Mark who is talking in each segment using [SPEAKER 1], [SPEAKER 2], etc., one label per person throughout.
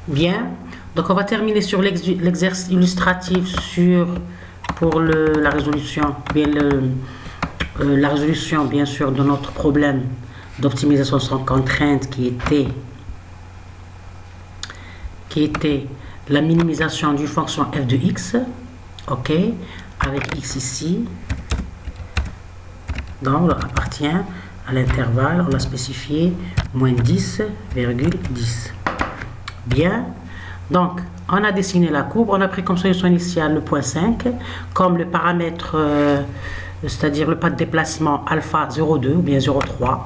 [SPEAKER 1] Bien, donc on va terminer sur l'exercice illustratif pour la résolution, la résolution bien sûr de notre problème d'optimisation sans contrainte qui était la minimisation d'une fonction f de x, ok, avec x ici, donc appartient à l'intervalle, on l'a spécifié, moins 10,10. Bien, donc on a dessiné la courbe, on a pris comme solution initiale le point 5, comme le paramètre, c'est-à-dire le pas de déplacement alpha 0,2 ou bien 0,3.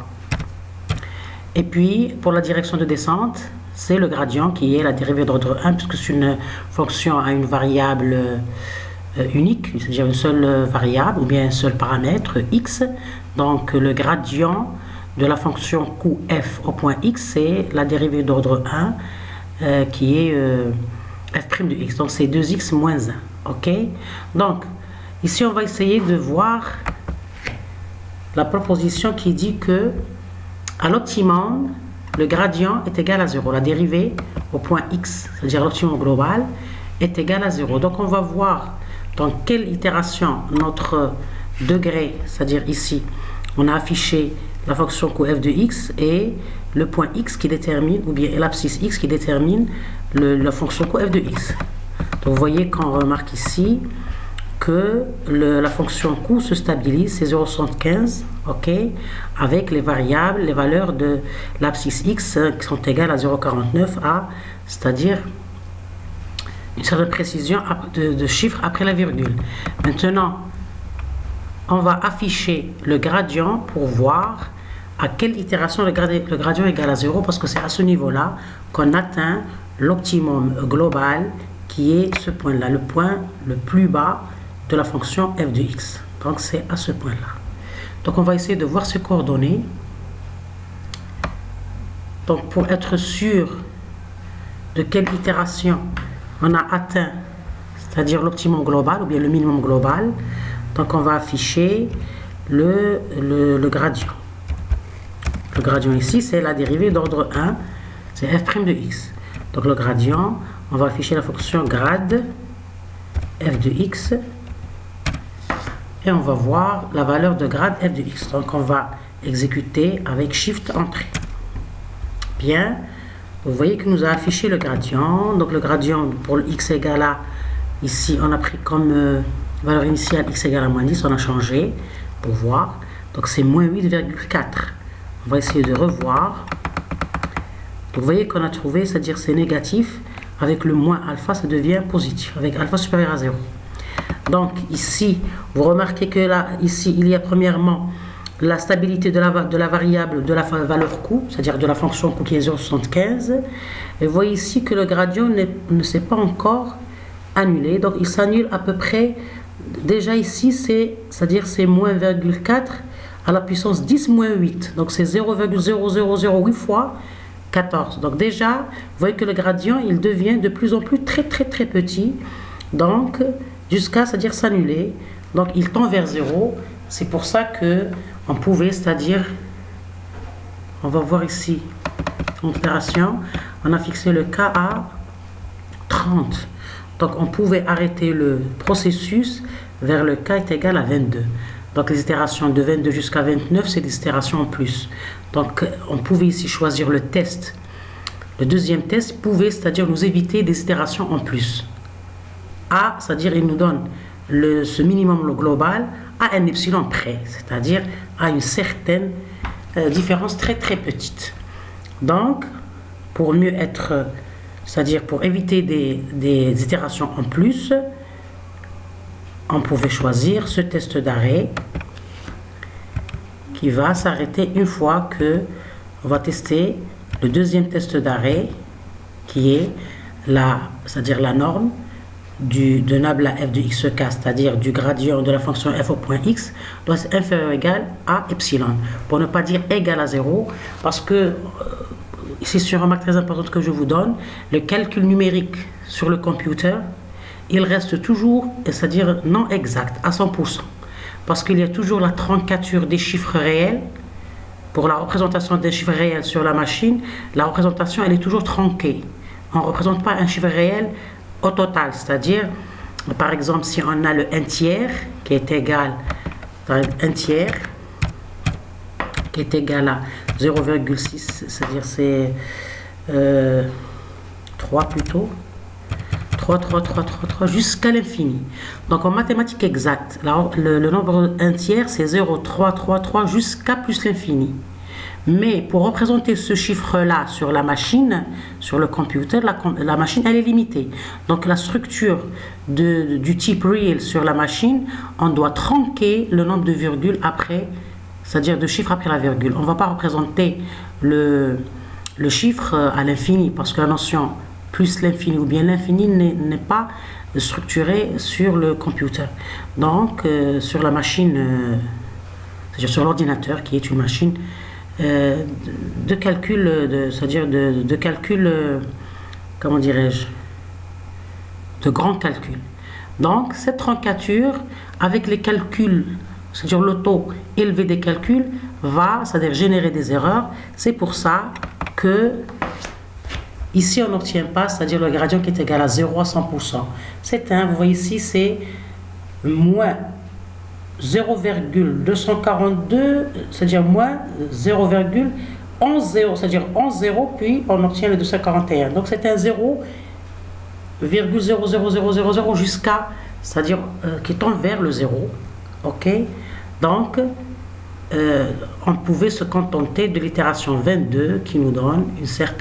[SPEAKER 1] Et puis pour la direction de descente, c'est le gradient qui est la dérivée d'ordre 1, puisque c'est une fonction à une variable unique, c'est-à-dire une seule variable ou bien un seul paramètre x. Donc le gradient de la fonction coût f au point x, c'est la dérivée d'ordre 1 qui est f' de x, donc c'est 2x moins 1, ok. Donc ici on va essayer de voir la proposition qui dit que à l'optimum le gradient est égal à 0, la dérivée au point x, c'est-à-dire l'optimum global, est égal à 0. Donc on va voir dans quelle itération notre degré, c'est-à-dire ici on a affiché la fonction coût f de x et le point x qui détermine, ou bien l'abscisse x qui détermine la fonction coût f de x. Donc vous voyez qu'on remarque ici que la fonction coût se stabilise, c'est 0,75, ok, avec les variables, les valeurs de l'abscisse x qui sont égales à 0,49 a, c'est-à-dire une certaine précision de chiffres après la virgule. Maintenant, on va afficher le gradient pour voir à quelle itération le gradient est égal à 0, parce que c'est à ce niveau-là qu'on atteint l'optimum global qui est ce point-là, le point le plus bas de la fonction f de x. Donc c'est à ce point-là. Donc on va essayer de voir ces coordonnées. Donc pour être sûr de quelle itération on a atteint, c'est-à-dire l'optimum global ou bien le minimum global, donc on va afficher le gradient. Le gradient ici, c'est la dérivée d'ordre 1, c'est f' de x. Donc le gradient, on va afficher la fonction grade f de x et on va voir la valeur de grade f de x. Donc on va exécuter avec shift entrée. Bien, vous voyez qu'il nous a affiché le gradient. Donc le gradient pour le x égale à, ici on a pris comme valeur initiale x égale à moins 10, on a changé pour voir. Donc c'est moins 8,4. On va essayer de revoir. Donc vous voyez qu'on a trouvé, c'est-à-dire c'est négatif. Avec le moins alpha, ça devient positif, avec alpha supérieur à 0. Donc ici, vous remarquez que là, ici, il y a premièrement la stabilité de la variable de la valeur coût, c'est-à-dire de la fonction coût qui est 0,75. Et vous voyez ici que le gradient ne s'est pas encore annulé. Donc il s'annule à peu près, déjà ici, c'est-à-dire c'est moins 0,4 à la puissance 10 moins 8. Donc c'est 0,0008 fois 14. Donc déjà, vous voyez que le gradient, il devient de plus en plus très petit. Donc, jusqu'à, c'est-à-dire s'annuler. Donc, il tend vers 0. C'est pour ça que on pouvait, c'est-à-dire, on va voir ici, en opération, on a fixé le K à 30. Donc, on pouvait arrêter le processus vers le K est égal à 22. Donc les itérations de 22 jusqu'à 29, c'est des itérations en plus. Donc on pouvait ici choisir le test. Le deuxième test pouvait, c'est-à-dire nous éviter des itérations en plus. A, c'est-à-dire il nous donne ce minimum global à un epsilon près, c'est-à-dire à une certaine différence très petite. Donc pour mieux être, c'est-à-dire pour éviter des itérations en plus, on pouvait choisir ce test d'arrêt qui va s'arrêter une fois que on va tester le deuxième test d'arrêt qui est c'est-à-dire la norme de nabla f de xk, c'est-à-dire du gradient de la fonction f au point x doit être inférieur ou égal à epsilon, pour ne pas dire égal à 0, parce que ici c'est une remarque très importante que je vous donne, le calcul numérique sur le computer, il reste toujours, c'est-à-dire non exact, à 100%. Parce qu'il y a toujours la troncature des chiffres réels. Pour la représentation des chiffres réels sur la machine, la représentation, elle est toujours tronquée. on ne représente pas un chiffre réel au total. C'est-à-dire, par exemple, si on a le 1 tiers qui est égal à 1 tiers qui est égal à 0,6, c'est-à-dire c'est 3 plutôt. 3 jusqu'à l'infini. Donc en mathématiques exactes, le nombre 1 tiers c'est 0, 3 jusqu'à plus l'infini. Mais pour représenter ce chiffre-là sur la machine, sur le computer, la machine elle est limitée. Donc la structure du type real sur la machine, on doit tronquer le nombre de virgules après, c'est-à-dire de chiffres après la virgule. On ne va pas représenter le chiffre à l'infini parce que la notion plus l'infini ou bien l'infini n'est pas structuré sur le computer. Donc sur la machine, c'est-à-dire sur l'ordinateur qui est une machine de calcul, c'est-à-dire de calcul, comment dirais-je, de grand calcul. Donc cette troncature avec les calculs, c'est-à-dire le taux élevé des calculs, va, c'est-à-dire générer des erreurs. C'est pour ça que ici, on n'obtient pas, c'est-à-dire le gradient qui est égal à 0 à 100%. C'est 1, vous voyez ici, c'est moins 0,242, c'est-à-dire moins 0,11 0, c'est-à-dire 11 0, puis on obtient le 241. Donc c'est un 0,00000 jusqu'à, c'est-à-dire qui tend vers le 0. Ok? Donc, on pouvait se contenter de l'itération 22 qui nous donne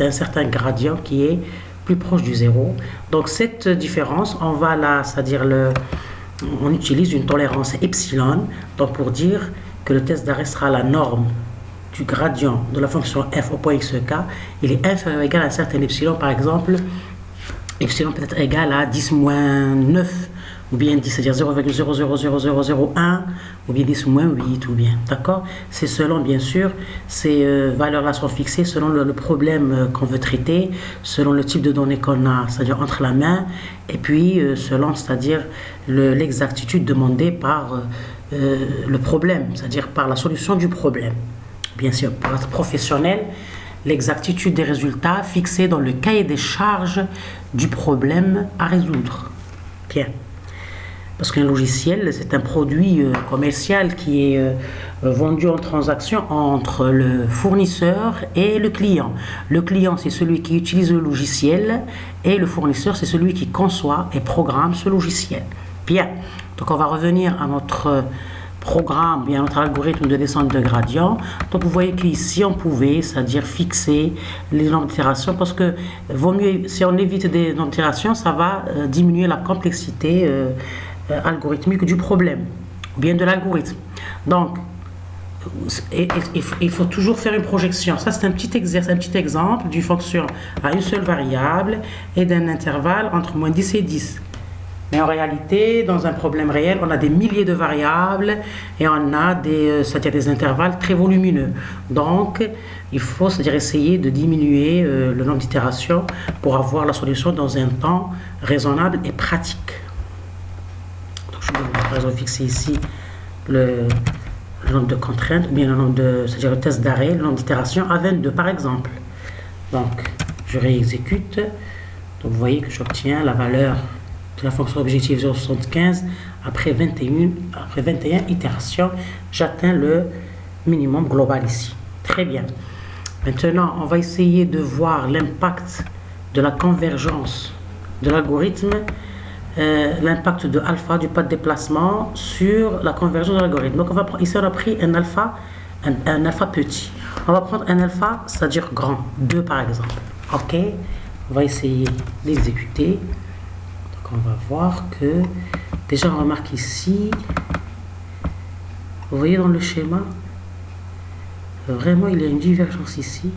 [SPEAKER 1] un certain gradient qui est plus proche du 0. Donc cette différence, on va là, c'est-à-dire on utilise une tolérance epsilon, donc pour dire que le test d'arrêt sera la norme du gradient de la fonction f au point xk, il est inférieur ou égal à un certain epsilon, par exemple, epsilon peut être égal à 10 moins 9, ou bien 10, c'est-à-dire 0,000001, ou bien 10 moins 8, ou bien, d'accord? C'est selon, bien sûr, ces valeurs-là sont fixées selon le problème qu'on veut traiter, selon le type de données qu'on a, c'est-à-dire entre la main, et puis selon, c'est-à-dire l'exactitude demandée par le problème, c'est-à-dire par la solution du problème. Bien sûr, pour être professionnel, l'exactitude des résultats fixés dans le cahier des charges du problème à résoudre. Bien. Parce qu'un logiciel, c'est un produit commercial qui est vendu en transaction entre le fournisseur et le client. Le client, c'est celui qui utilise le logiciel et le fournisseur, c'est celui qui conçoit et programme ce logiciel. Bien, donc on va revenir à notre programme, bien notre algorithme de descente de gradient. Donc vous voyez qu'ici on pouvait, c'est-à-dire fixer les nombres d'itérations, parce que vaut mieux, si on évite des nombres d'itérations, ça va diminuer la complexité algorithmique du problème, ou bien de l'algorithme. Donc, il faut toujours faire une projection. Ça, c'est un petit exercice, un petit exemple d'une fonction à une seule variable et d'un intervalle entre moins 10 et 10. Mais en réalité, dans un problème réel, on a des milliers de variables et on a c'est-à-dire des intervalles très volumineux. Donc, il faut, c'est-à-dire essayer de diminuer le nombre d'itérations pour avoir la solution dans un temps raisonnable et pratique. Donc, je vais par exemple fixer ici le nombre de contraintes, ou bien le nombre c'est-à-dire le test d'arrêt, le nombre d'itérations à 22 par exemple. Donc, je réexécute. Donc, vous voyez que j'obtiens la valeur de la fonction objective 0,75 après 21 itérations, j'atteins le minimum global ici. Très bien. Maintenant, on va essayer de voir l'impact de la convergence de l'algorithme, l'impact de alpha, du pas de déplacement, sur la convergence de l'algorithme. Donc, ici, on a pris un alpha petit. On va prendre un alpha, c'est-à-dire grand, 2 par exemple. OK? On va essayer d'exécuter. On va voir que, déjà on remarque ici, vous voyez dans le schéma, vraiment il y a une divergence ici.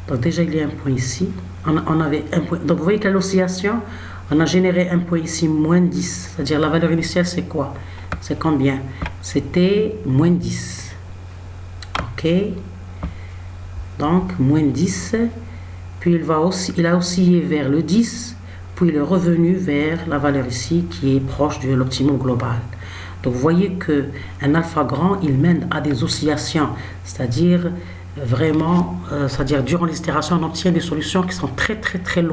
[SPEAKER 1] Donc déjà il y a un point ici, on avait un point, donc vous voyez qu'à l'oscillation, on a généré un point ici, moins 10, c'est-à-dire la valeur initiale c'est quoi? C'est combien? C'était moins 10. Ok, donc moins 10, puis il a oscillé vers le 10, puis il est revenu vers la valeur ici qui est proche de l'optimum global. Donc vous voyez qu'un alpha grand, il mène à des oscillations, c'est-à-dire vraiment, c'est-à-dire durant l'itération, on obtient des solutions qui sont très très très loin.